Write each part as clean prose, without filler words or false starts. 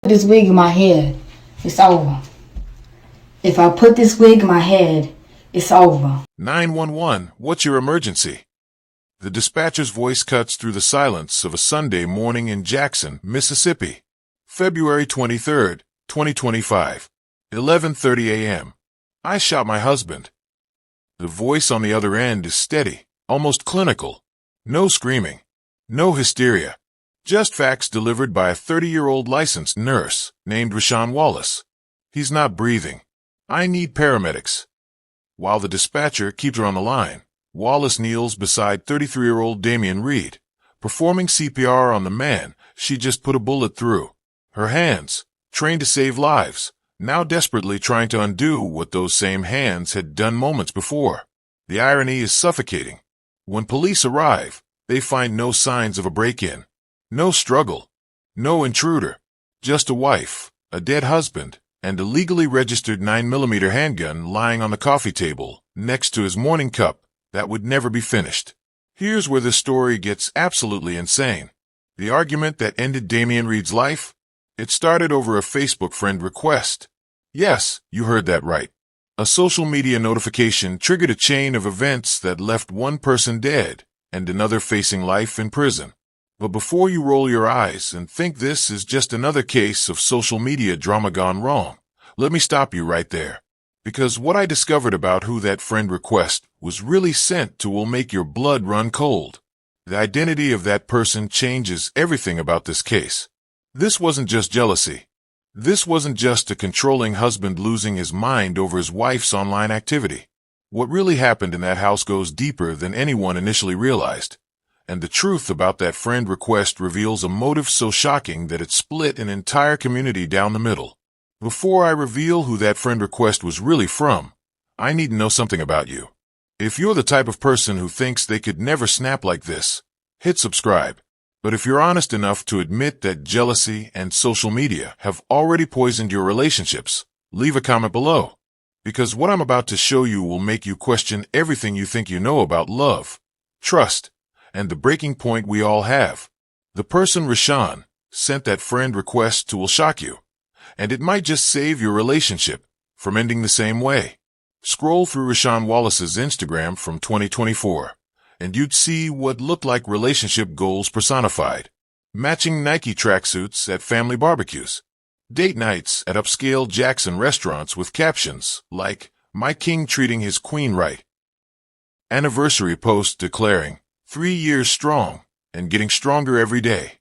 this wig in my head, it's over. If I put this wig in my head, it's over. 911, what's your emergency? The dispatcher's voice cuts through the silence of a Sunday morning in Jackson, Mississippi. February 23rd, 2025. 11:30 a.m. I shot my husband. The voice on the other end is steady, almost clinical. No screaming. No hysteria. Just facts delivered by a 30-year-old licensed nurse named Rashaan Wallace. He's not breathing. I need paramedics. While the dispatcher keeps her on the line, Wallace kneels beside 33-year-old Damian Reed, performing CPR on the man she just put a bullet through. Her hands, trained to save lives, now desperately trying to undo what those same hands had done moments before. The irony is suffocating. When police arrive, they find no signs of a break-in, no struggle, no intruder, just a wife, a dead husband, and a legally registered 9mm handgun lying on the coffee table next to his morning cup that would never be finished. Here's where this story gets absolutely insane. The argument that ended Damian Reed's life? It started over a Facebook friend request. Yes, you heard that right. A social media notification triggered a chain of events that left one person dead and another facing life in prison. But before you roll your eyes and think this is just another case of social media drama gone wrong, let me stop you right there. Because what I discovered about who that friend request was really sent to will make your blood run cold. The identity of that person changes everything about this case. This wasn't just jealousy. This wasn't just a controlling husband losing his mind over his wife's online activity. What really happened in that house goes deeper than anyone initially realized. And the truth about that friend request reveals a motive so shocking that it split an entire community down the middle. Before I reveal who that friend request was really from, I need to know something about you. If you're the type of person who thinks they could never snap like this, hit subscribe. But if you're honest enough to admit that jealousy and social media have already poisoned your relationships, leave a comment below. Because what I'm about to show you will make you question everything you think you know about love, trust, and the breaking point we all have. The person Rashaan sent that friend request to will shock you. And it might just save your relationship from ending the same way. Scroll through Rashaan Wallace's Instagram from 2024, and you'd see what looked like relationship goals personified. Matching Nike tracksuits at family barbecues. Date nights at upscale Jackson restaurants with captions like, "My king treating his queen right." Anniversary post declaring, 3 years strong and getting stronger every day.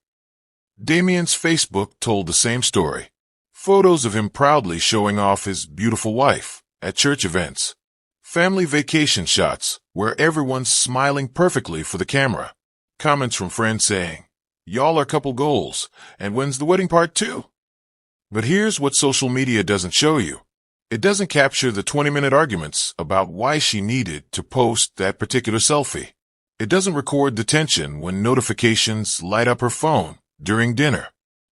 Damian's Facebook told the same story. Photos of him proudly showing off his beautiful wife at church events. Family vacation shots where everyone's smiling perfectly for the camera. Comments from friends saying, "Y'all are couple goals, and when's the wedding part too?" But here's what social media doesn't show you. It doesn't capture the 20-minute arguments about why she needed to post that particular selfie. It doesn't record the tension when notifications light up her phone during dinner.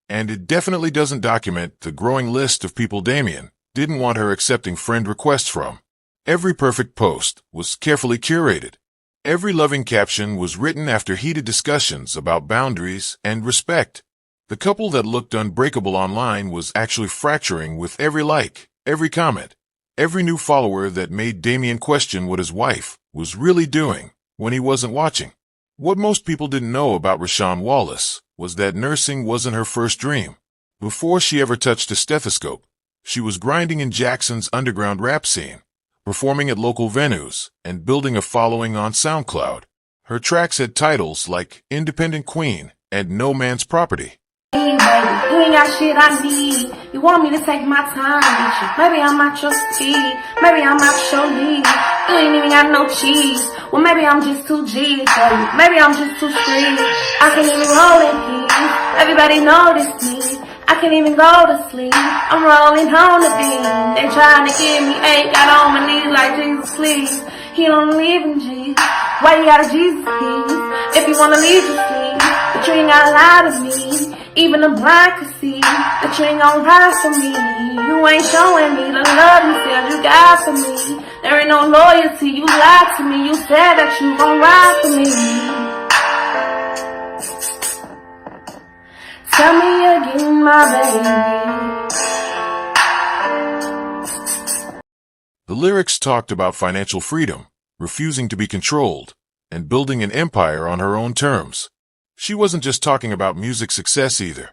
And it definitely doesn't document the growing list of people Damian didn't want her accepting friend requests from. Every perfect post was carefully curated. Every loving caption was written after heated discussions about boundaries and respect. The couple that looked unbreakable online was actually fracturing with every like, every comment, every new follower that made Damian question what his wife was really doing when he wasn't watching. What most people didn't know about Rashaan Wallace was that nursing wasn't her first dream. Before she ever touched a stethoscope, she was grinding in Jackson's underground rap scene, performing at local venues, and building a following on SoundCloud. Her tracks had titles like Independent Queen and No Man's Property. Hey, baby, you ain't got shit I need. You want me to take my time with you. Maybe I'm not your speed. Maybe I'm not your lead. You ain't even got no cheese. Well, maybe I'm just too G for you. Maybe I'm just too street. I can't even roll in peace. Everybody notice me. I can't even go to sleep. I'm rolling home the beam. They trying to get me. Ain't got on my knees like Jesus, please. He don't believe in Jesus. Why you got a Jesus piece? If you wanna leave, just leave. But you ain't gotta lie to me. Even the blind can see that you ain't gon' ride for me. You ain't showing me the love you said you got for me. There ain't no loyalty, you lied to me. You said that you gon' ride for me. Tell me again, my baby. lyrics talked about financial freedom, refusing to be controlled, and building an empire on her own terms. She wasn't just talking about music success either.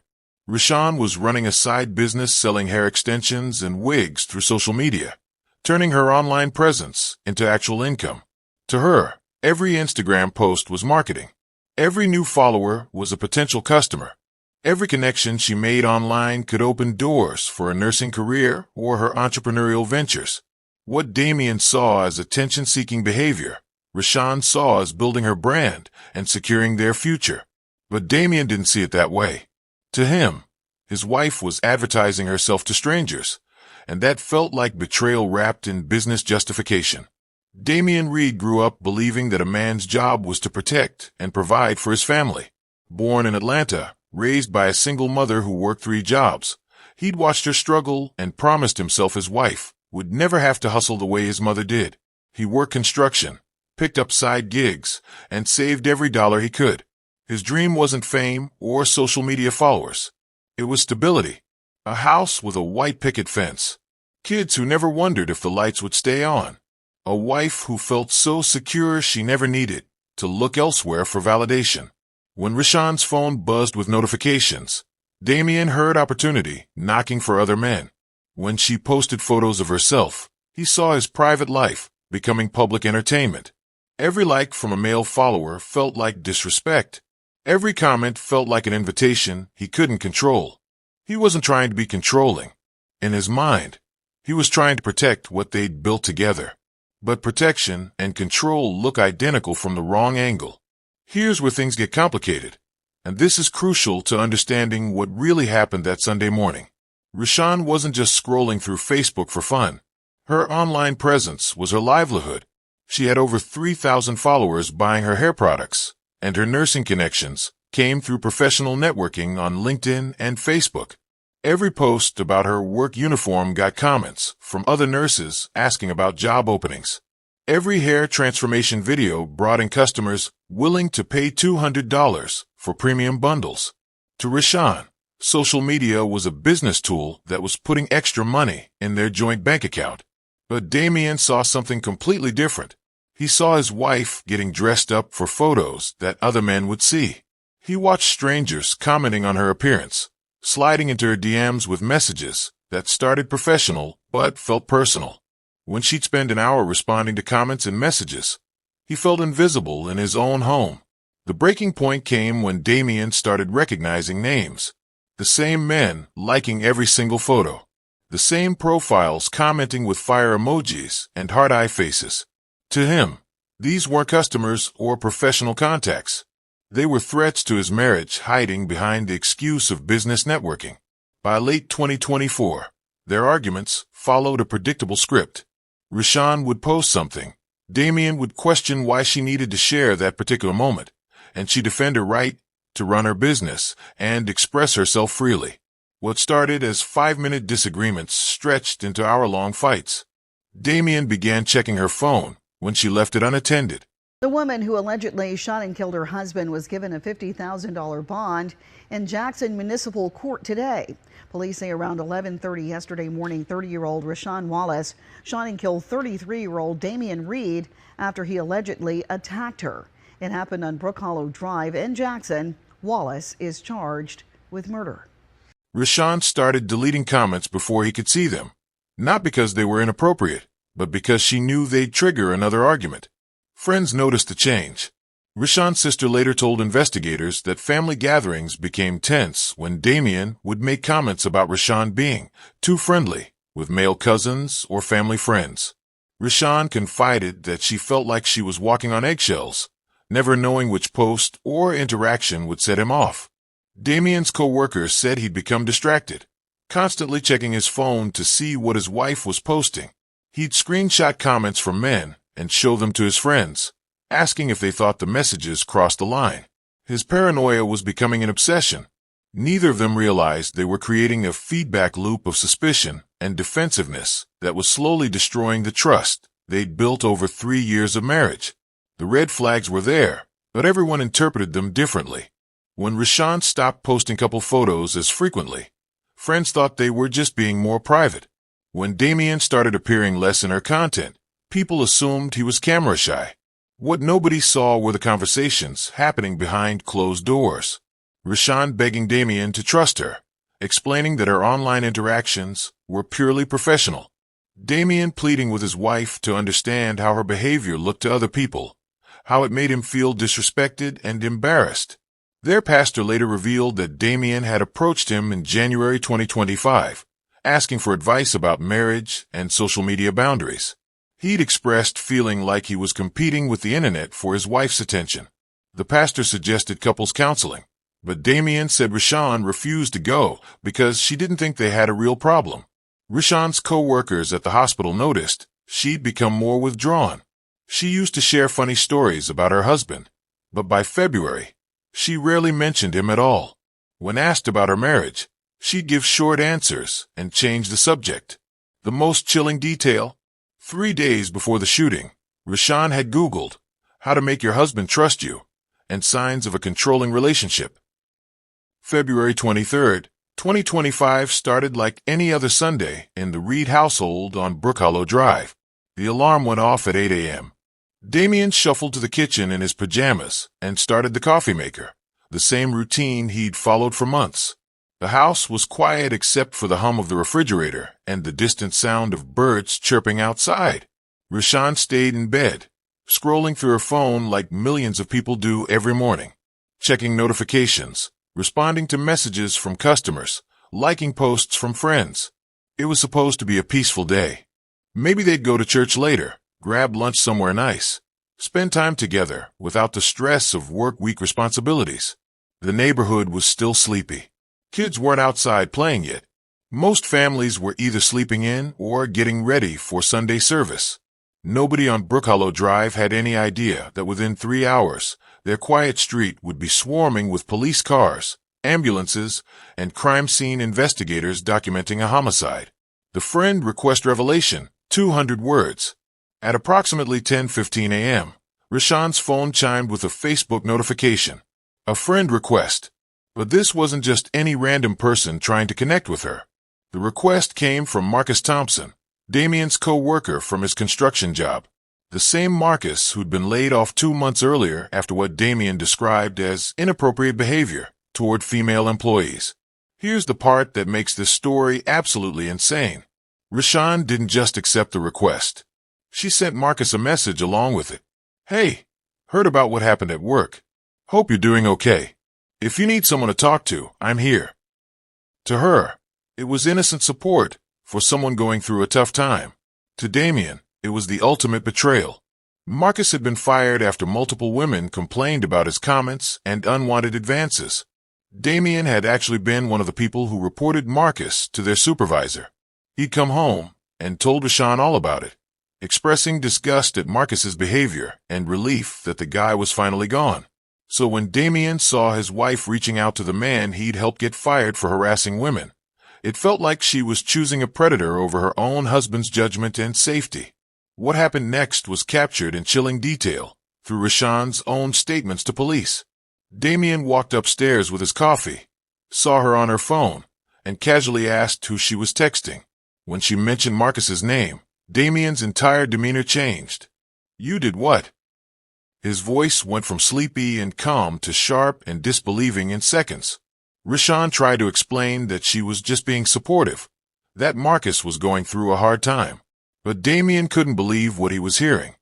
Rashaan was running a side business selling hair extensions and wigs through social media, turning her online presence into actual income. To her, every Instagram post was marketing. Every new follower was a potential customer. Every connection she made online could open doors for a nursing career or her entrepreneurial ventures. What Damien saw as attention-seeking behavior, Rashaan saw as building her brand and securing their future. But Damien didn't see it that way. To him, his wife was advertising herself to strangers, and that felt like betrayal wrapped in business justification. Damien Reed grew up believing that a man's job was to protect and provide for his family. Born in Atlanta, raised by a single mother who worked 3 jobs, he'd watched her struggle and promised himself his wife would never have to hustle the way his mother did. He worked construction, picked up side gigs, and saved every dollar he could. His dream wasn't fame or social media followers. It was stability. A house with a white picket fence. Kids who never wondered if the lights would stay on. A wife who felt so secure she never needed to look elsewhere for validation. When Rashaan's phone buzzed with notifications, Damien heard opportunity knocking for other men. When she posted photos of herself, he saw his private life becoming public entertainment. Every like from a male follower felt like disrespect. Every comment felt like an invitation he couldn't control. He wasn't trying to be controlling. In his mind, he was trying to protect what they'd built together. But protection and control look identical from the wrong angle. Here's where things get complicated, and this is crucial to understanding what really happened that Sunday morning. Rashaan wasn't just scrolling through Facebook for fun. Her online presence was her livelihood. She had over 3,000 followers buying her hair products, and her nursing connections came through professional networking on LinkedIn and Facebook. Every post about her work uniform got comments from other nurses asking about job openings. Every hair transformation video brought in customers willing to pay $200 for premium bundles. To Rashaan, social media was a business tool that was putting extra money in their joint bank account. But Damien saw something completely different. He saw his wife getting dressed up for photos that other men would see. He watched strangers commenting on her appearance, sliding into her DMs with messages that started professional but felt personal. When she'd spend an hour responding to comments and messages, he felt invisible in his own home. The breaking point came when Damien started recognizing names. The same men liking every single photo. The same profiles commenting with fire emojis and heart-eye faces. To him, these weren't customers or professional contacts. They were threats to his marriage hiding behind the excuse of business networking. By late 2024, their arguments followed a predictable script. Rashaan would post something. Damien would question why she needed to share that particular moment, and she'd defend her right to run her business and express herself freely. What started as 5-minute disagreements stretched into hour-long fights. Damien began checking her phone when she left it unattended. The woman who allegedly shot and killed her husband was given a $50,000 bond in Jackson Municipal Court today. Police say around 11:30 yesterday morning, 30-year-old Rashaan Wallace shot and killed 33-year-old Damien Reed after he allegedly attacked her. It happened on Brook Hollow Drive in Jackson. Wallace is charged with murder. Rashaan started deleting comments before he could see them, not because they were inappropriate, but because she knew they'd trigger another argument. Friends noticed the change. Rashaan's sister later told investigators that family gatherings became tense when Damien would make comments about Rashaan being too friendly with male cousins or family friends. Rashaan confided that she felt like she was walking on eggshells, never knowing which post or interaction would set him off. Damien's co-workers said he'd become distracted, constantly checking his phone to see what his wife was posting. He'd screenshot comments from men and show them to his friends, asking if they thought the messages crossed the line. His paranoia was becoming an obsession. Neither of them realized they were creating a feedback loop of suspicion and defensiveness that was slowly destroying the trust they'd built over 3 years of marriage. The red flags were there, but everyone interpreted them differently. When Rashaan stopped posting couple photos as frequently, friends thought they were just being more private. When Damien started appearing less in her content, people assumed he was camera shy. What nobody saw were the conversations happening behind closed doors. Rashaan begging Damien to trust her, explaining that her online interactions were purely professional. Damien pleading with his wife to understand how her behavior looked to other people, how it made him feel disrespected and embarrassed. Their pastor later revealed that Damien had approached him in January 2025, asking for advice about marriage and social media boundaries. He'd expressed feeling like he was competing with the internet for his wife's attention. The pastor suggested couples counseling, but Damien said Rashaan refused to go because she didn't think they had a real problem. Rashaan's co-workers at the hospital noticed she'd become more withdrawn. She used to share funny stories about her husband, but by February, she rarely mentioned him at all. When asked about her marriage, she'd give short answers and change the subject. The most chilling detail: 3 days before the shooting, Rashaan had Googled how to make your husband trust you and signs of a controlling relationship. February 23rd, 2025 started like any other Sunday in the Reed household on Brook Hollow Drive. The alarm went off at 8 a.m. Damien shuffled to the kitchen in his pajamas and started the coffee maker, the same routine he'd followed for months. The house was quiet except for the hum of the refrigerator and the distant sound of birds chirping outside. Rashaan stayed in bed, scrolling through her phone like millions of people do every morning, checking notifications, responding to messages from customers, liking posts from friends. It was supposed to be a peaceful day. Maybe they'd go to church later, grab lunch somewhere nice, spend time together without the stress of work week responsibilities. The neighborhood was still sleepy. Kids weren't outside playing yet. Most families were either sleeping in or getting ready for Sunday service. Nobody on Brook Hollow Drive had any idea that within 3 hours, their quiet street would be swarming with police cars, ambulances, and crime scene investigators documenting a homicide. The friend request revelation, 200 words. At approximately 10:15 a.m., Rashaan's phone chimed with a Facebook notification. A friend request. But this wasn't just any random person trying to connect with her. The request came from Marcus Thompson, Damien's co-worker from his construction job. The same Marcus who'd been laid off 2 months earlier after what Damien described as inappropriate behavior toward female employees. Here's the part that makes this story absolutely insane. Rashaan didn't just accept the request. She sent Marcus a message along with it. Hey, heard about what happened at work. Hope you're doing okay. If you need someone to talk to, I'm here. To her, it was innocent support for someone going through a tough time. To Damien, it was the ultimate betrayal. Marcus had been fired after multiple women complained about his comments and unwanted advances. Damien had actually been one of the people who reported Marcus to their supervisor. He'd come home and told Rashaan all about it, expressing disgust at Marcus's behavior and relief that the guy was finally gone. So when Damien saw his wife reaching out to the man he'd helped get fired for harassing women, it felt like she was choosing a predator over her own husband's judgment and safety. What happened next was captured in chilling detail through Rashaan's own statements to police. Damien walked upstairs with his coffee, saw her on her phone, and casually asked who she was texting. When she mentioned Marcus's name, Damien's entire demeanor changed. You did what? His voice went from sleepy and calm to sharp and disbelieving in seconds. Rashaan tried to explain that she was just being supportive, that Marcus was going through a hard time. But Damien couldn't believe what he was hearing.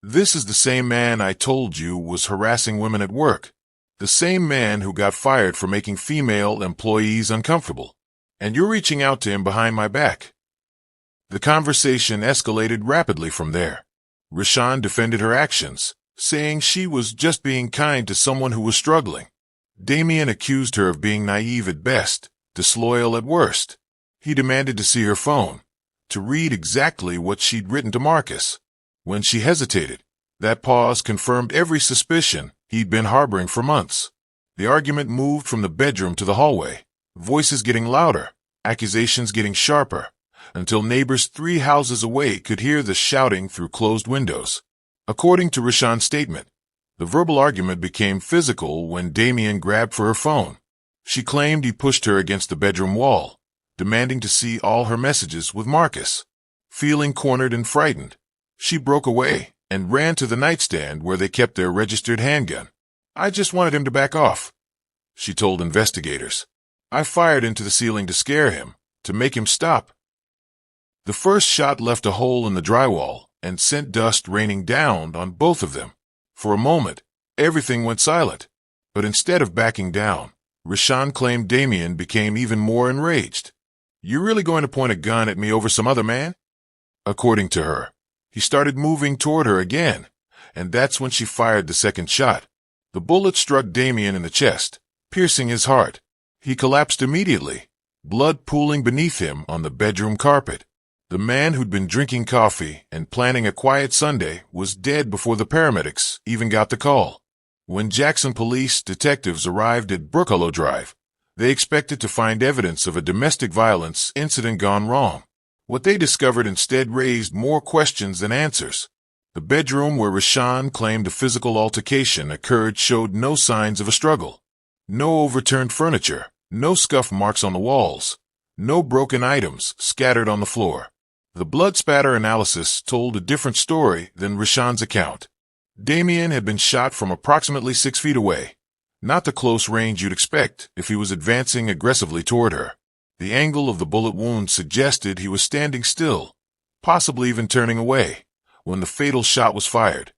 This is the same man I told you was harassing women at work. The same man who got fired for making female employees uncomfortable. And you're reaching out to him behind my back. The conversation escalated rapidly from there. Rashaan defended her actions, saying she was just being kind to someone who was struggling. Damien accused her of being naive at best, disloyal at worst. He demanded to see her phone, to read exactly what she'd written to Marcus. When she hesitated, that pause confirmed every suspicion he'd been harboring for months. The argument moved from the bedroom to the hallway, voices getting louder, accusations getting sharper, until neighbors 3 houses away could hear the shouting through closed windows. According to Rashaan's statement, the verbal argument became physical when Damien grabbed for her phone. She claimed he pushed her against the bedroom wall, demanding to see all her messages with Marcus. Feeling cornered and frightened, she broke away and ran to the nightstand where they kept their registered handgun. "I just wanted him to back off," she told investigators. "I fired into the ceiling to scare him, to make him stop." The first shot left a hole in the drywall and sent dust raining down on both of them. For a moment, everything went silent. But instead of backing down, Rashaan claimed Damien became even more enraged. "You're really going to point a gun at me over some other man?" According to her, he started moving toward her again, and that's when she fired the second shot. The bullet struck Damien in the chest, piercing his heart. He collapsed immediately, blood pooling beneath him on the bedroom carpet. The man who'd been drinking coffee and planning a quiet Sunday was dead before the paramedics even got the call. When Jackson police detectives arrived at Brookhollow Drive, they expected to find evidence of a domestic violence incident gone wrong. What they discovered instead raised more questions than answers. The bedroom where Rashaan claimed a physical altercation occurred showed no signs of a struggle. No overturned furniture, no scuff marks on the walls, no broken items scattered on the floor. The blood spatter analysis told a different story than Rashaan's account. Damien had been shot from approximately 6 feet away, not the close range you'd expect if he was advancing aggressively toward her. The angle of the bullet wound suggested he was standing still, possibly even turning away, when the fatal shot was fired.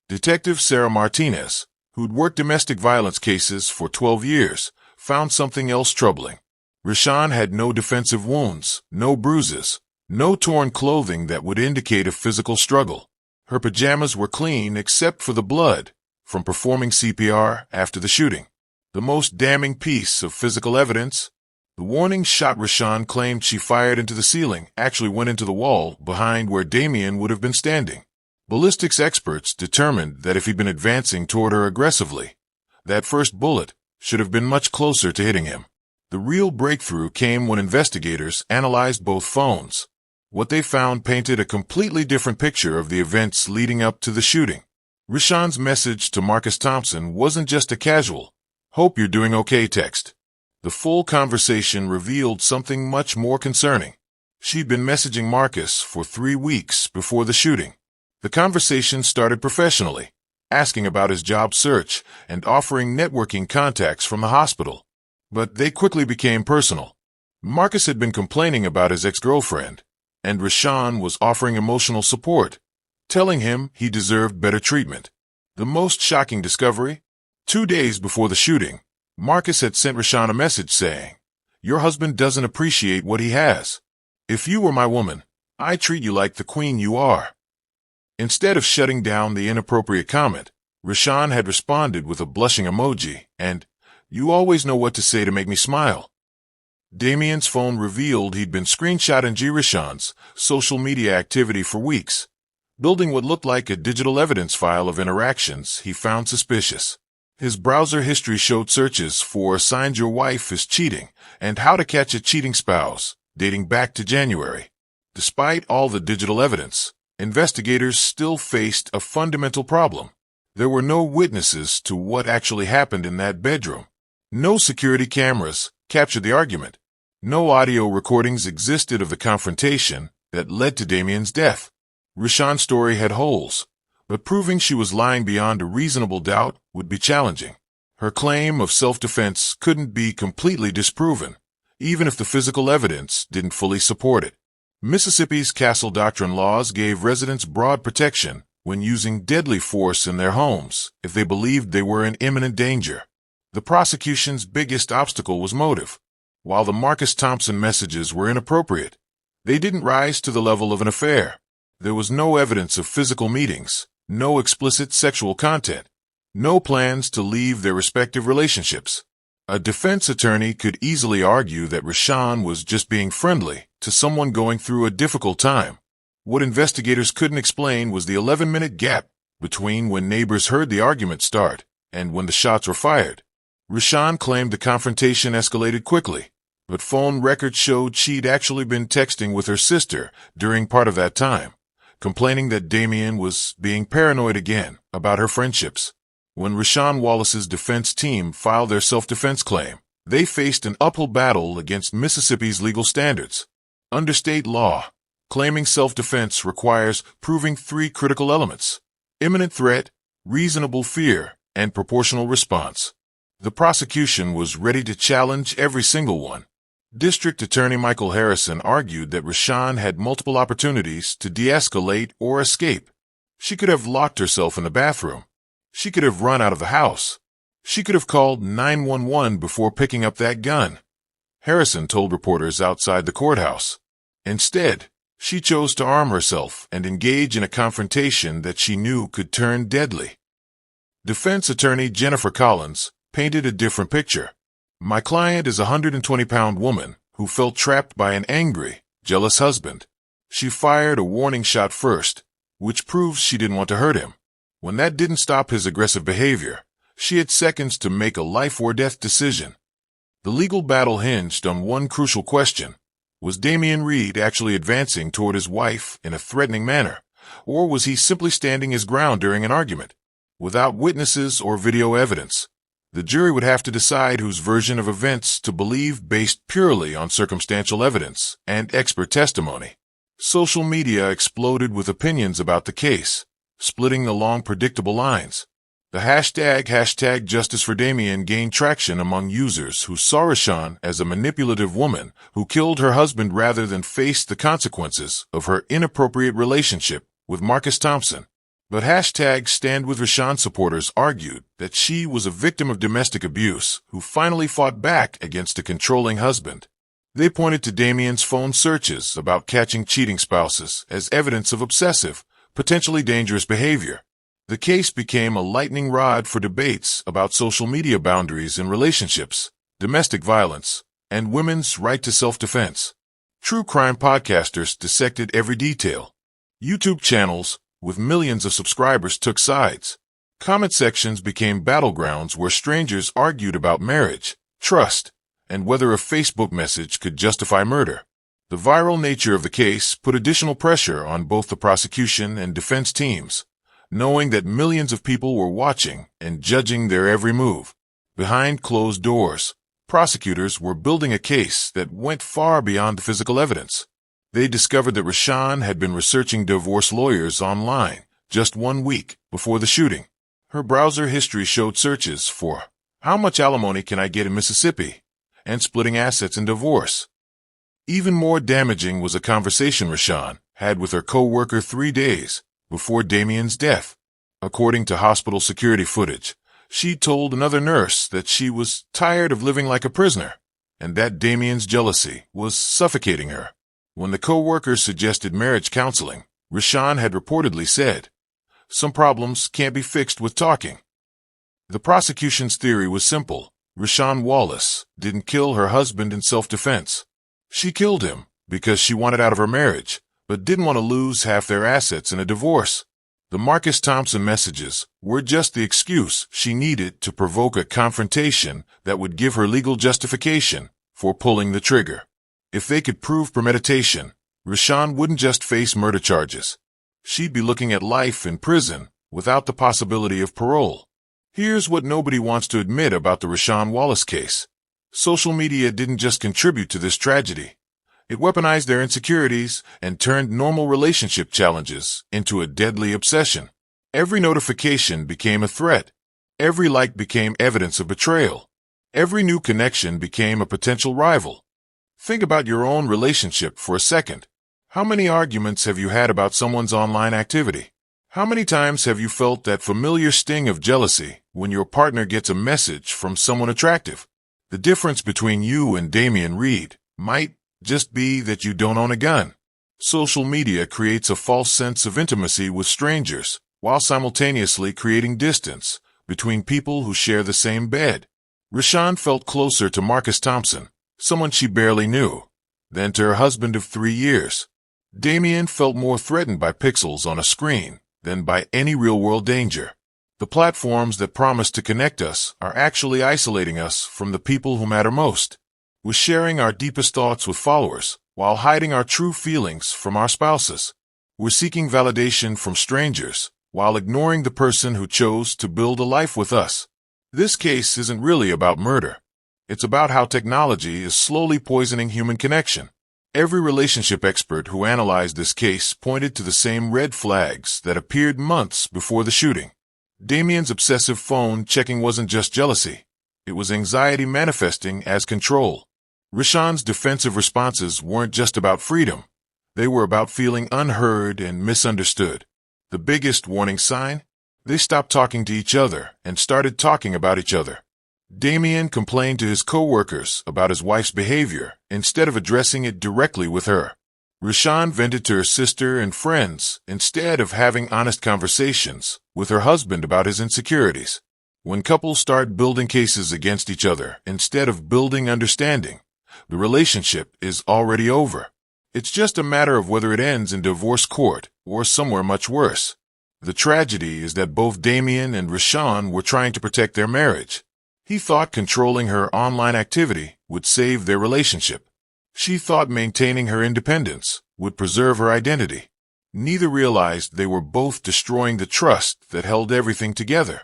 Detective Sarah Martinez, who'd worked domestic violence cases for 12 years, found something else troubling. Rashaan had no defensive wounds, no bruises, no torn clothing that would indicate a physical struggle. Her pajamas were clean except for the blood from performing CPR after the shooting. The most damning piece of physical evidence, the warning shot Rashaan claimed she fired into the ceiling actually went into the wall behind where Damien would have been standing. Ballistics experts determined that if he'd been advancing toward her aggressively, that first bullet should have been much closer to hitting him. The real breakthrough came when investigators analyzed both phones. What they found painted a completely different picture of the events leading up to the shooting. Rashaan's message to Marcus Thompson wasn't just a casual, "Hope you're doing okay" text. The full conversation revealed something much more concerning. She'd been messaging Marcus for 3 weeks before the shooting. The conversation started professionally, asking about his job search and offering networking contacts from the hospital. But they quickly became personal. Marcus had been complaining about his ex-girlfriend, and Rashaan was offering emotional support, telling him he deserved better treatment. The most shocking discovery? 2 days before the shooting, Marcus had sent Rashaan a message saying, "Your husband doesn't appreciate what he has. If you were my woman, I'd treat you like the queen you are." Instead of shutting down the inappropriate comment, Rashaan had responded with a blushing emoji and, "You always know what to say to make me smile." Damien's phone revealed he'd been screenshotting Rashaan's social media activity for weeks, building what looked like a digital evidence file of interactions he found suspicious. His browser history showed searches for "signs your wife is cheating" and "how to catch a cheating spouse," dating back to January. Despite all the digital evidence, investigators still faced a fundamental problem. There were no witnesses to what actually happened in that bedroom. No security cameras captured the argument. No audio recordings existed of the confrontation that led to Damien's death. Rashaan's story had holes, but proving she was lying beyond a reasonable doubt would be challenging. Her claim of self-defense couldn't be completely disproven, even if the physical evidence didn't fully support it. Mississippi's Castle Doctrine laws gave residents broad protection when using deadly force in their homes if they believed they were in imminent danger. The prosecution's biggest obstacle was motive. While the Marcus Thompson messages were inappropriate, they didn't rise to the level of an affair. There was no evidence of physical meetings, no explicit sexual content, no plans to leave their respective relationships. A defense attorney could easily argue that Rashaan was just being friendly to someone going through a difficult time. What investigators couldn't explain was the 11-minute gap between when neighbors heard the argument start and when the shots were fired. Rashaan claimed the confrontation escalated quickly, but phone records showed she'd actually been texting with her sister during part of that time, complaining that Damien was being paranoid again about her friendships. When Rashaan Wallace's defense team filed their self-defense claim, They faced an uphill battle against Mississippi's legal standards. Under state law, claiming self-defense requires proving three critical elements: imminent threat, reasonable fear, and proportional response. The prosecution was ready to challenge every single one. District Attorney Michael Harrison argued that Rashaan had multiple opportunities to de-escalate or escape. She could have locked herself in the bathroom. She could have run out of the house. She could have called 911 before picking up that gun. Harrison told reporters outside the courthouse. Instead, she chose to arm herself and engage in a confrontation that she knew could turn deadly. Defense attorney Jennifer Collins painted a different picture. My client is a 120-pound woman who felt trapped by an angry, jealous husband. She fired a warning shot first, which proves she didn't want to hurt him. When that didn't stop his aggressive behavior, she had seconds to make a life-or-death decision. The legal battle hinged on one crucial question. Was Damian Reed actually advancing toward his wife in a threatening manner, or was he simply standing his ground during an argument? Without witnesses or video evidence, the jury would have to decide whose version of events to believe based purely on circumstantial evidence and expert testimony. Social media exploded with opinions about the case, splitting along predictable lines. The hashtag Justice for Damian gained traction among users who saw Rashaan as a manipulative woman who killed her husband rather than face the consequences of her inappropriate relationship with Marcus Thompson. But hashtag Stand With Rashaan supporters argued that she was a victim of domestic abuse who finally fought back against a controlling husband. They pointed to Damian's phone searches about catching cheating spouses as evidence of obsessive, potentially dangerous behavior. The case became a lightning rod for debates about social media boundaries in relationships, domestic violence, and women's right to self-defense. True crime podcasters dissected every detail. YouTube channels with millions of subscribers took sides. Comment sections became battlegrounds where strangers argued about marriage, trust, and whether a Facebook message could justify murder. The viral nature of the case put additional pressure on both the prosecution and defense teams, knowing that millions of people were watching and judging their every move. Behind closed doors, prosecutors were building a case that went far beyond the physical evidence. They discovered that Rashaan had been researching divorce lawyers online just 1 week before the shooting. Her browser history showed searches for "How much alimony can I get in Mississippi?" and "Splitting assets in divorce." Even more damaging was a conversation Rashaan had with her co-worker 3 days before Damian's death. According to hospital security footage, she told another nurse that she was tired of living like a prisoner and that Damian's jealousy was suffocating her. When the co-worker suggested marriage counseling, Rashaan had reportedly said, "Some problems can't be fixed with talking." The prosecution's theory was simple. Rashaan Wallace didn't kill her husband in self-defense. She killed him because she wanted out of her marriage, but didn't want to lose half their assets in a divorce. The Marcus Thompson messages were just the excuse she needed to provoke a confrontation that would give her legal justification for pulling the trigger. If they could prove premeditation, Rashaan wouldn't just face murder charges. She'd be looking at life in prison without the possibility of parole. Here's what nobody wants to admit about the Rashaan Wallace case. Social media didn't just contribute to this tragedy. It weaponized their insecurities and turned normal relationship challenges into a deadly obsession. Every notification became a threat. Every like became evidence of betrayal. Every new connection became a potential rival. Think about your own relationship for a second. How many arguments have you had about someone's online activity? How many times have you felt that familiar sting of jealousy when your partner gets a message from someone attractive? The difference between you and Damian Reed might just be that you don't own a gun. Social media creates a false sense of intimacy with strangers while simultaneously creating distance between people who share the same bed. Rashaan felt closer to Marcus Thompson, someone she barely knew, than to her husband of 3 years. Damian felt more threatened by pixels on a screen than by any real-world danger. The platforms that promise to connect us are actually isolating us from the people who matter most. We're sharing our deepest thoughts with followers while hiding our true feelings from our spouses. We're seeking validation from strangers while ignoring the person who chose to build a life with us. This case isn't really about murder. It's about how technology is slowly poisoning human connection. Every relationship expert who analyzed this case pointed to the same red flags that appeared months before the shooting. Damien's obsessive phone checking wasn't just jealousy. It was anxiety manifesting as control. Rashaan's defensive responses weren't just about freedom. They were about feeling unheard and misunderstood. The biggest warning sign? They stopped talking to each other and started talking about each other. Damien complained to his co-workers about his wife's behavior instead of addressing it directly with her. Rashaan vented to her sister and friends instead of having honest conversations with her husband about his insecurities. When couples start building cases against each other instead of building understanding, the relationship is already over. It's just a matter of whether it ends in divorce court or somewhere much worse. The tragedy is that both Damien and Rashaan were trying to protect their marriage. He thought controlling her online activity would save their relationship. She thought maintaining her independence would preserve her identity. Neither realized they were both destroying the trust that held everything together.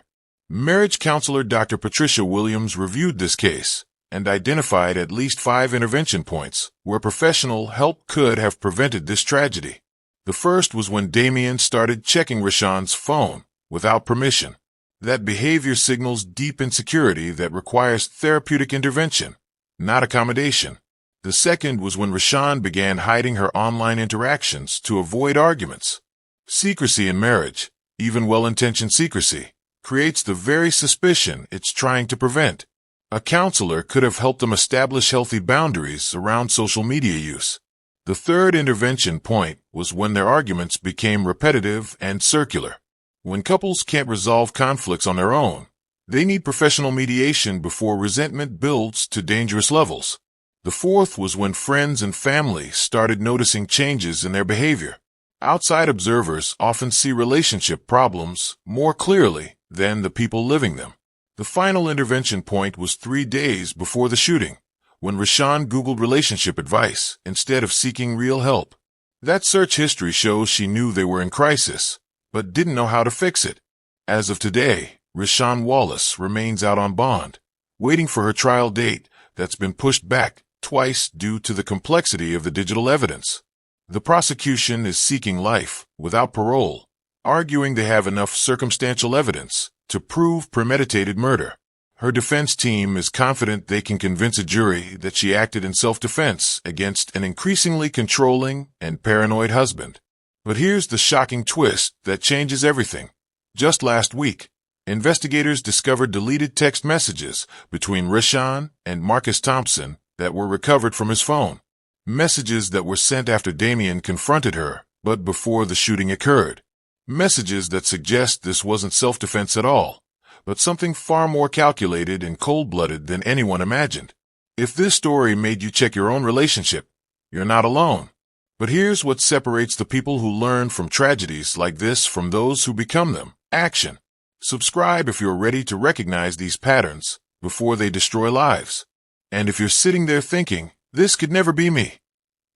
Marriage counselor Dr. Patricia Williams reviewed this case and identified at least 5 intervention points where professional help could have prevented this tragedy. The first was when Damien started checking Rashaan's phone without permission. That behavior signals deep insecurity that requires therapeutic intervention, not accommodation. The second was when Rashaan began hiding her online interactions to avoid arguments. Secrecy in marriage, even well-intentioned secrecy, creates the very suspicion it's trying to prevent. A counselor could have helped them establish healthy boundaries around social media use. The third intervention point was when their arguments became repetitive and circular. When couples can't resolve conflicts on their own, they need professional mediation before resentment builds to dangerous levels. The fourth was when friends and family started noticing changes in their behavior. Outside observers often see relationship problems more clearly than the people living them. The final intervention point was 3 days before the shooting, when Rashaan Googled relationship advice instead of seeking real help. That search history shows she knew they were in crisis, but didn't know how to fix it. As of today, Rashaan Wallace remains out on bond, waiting for her trial date that's been pushed back twice due to the complexity of the digital evidence. The prosecution is seeking life without parole, arguing they have enough circumstantial evidence to prove premeditated murder. Her defense team is confident they can convince a jury that she acted in self-defense against an increasingly controlling and paranoid husband. But here's the shocking twist that changes everything. Just last week, investigators discovered deleted text messages between Rashaan and Marcus Thompson that were recovered from his phone. Messages that were sent after Damien confronted her, but before the shooting occurred. Messages that suggest this wasn't self-defense at all, but something far more calculated and cold-blooded than anyone imagined. If this story made you check your own relationship, you're not alone. But here's what separates the people who learn from tragedies like this from those who become them: action. Subscribe if you're ready to recognize these patterns before they destroy lives. And if you're sitting there thinking, this could never be me,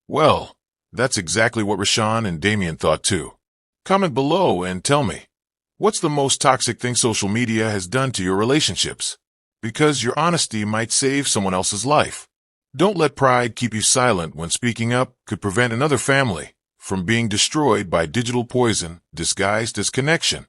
well, that's exactly what Rashaan and Damien thought too. Comment below and tell me, what's the most toxic thing social media has done to your relationships? Because your honesty might save someone else's life. Don't let pride keep you silent when speaking up could prevent another family from being destroyed by digital poison disguised as connection.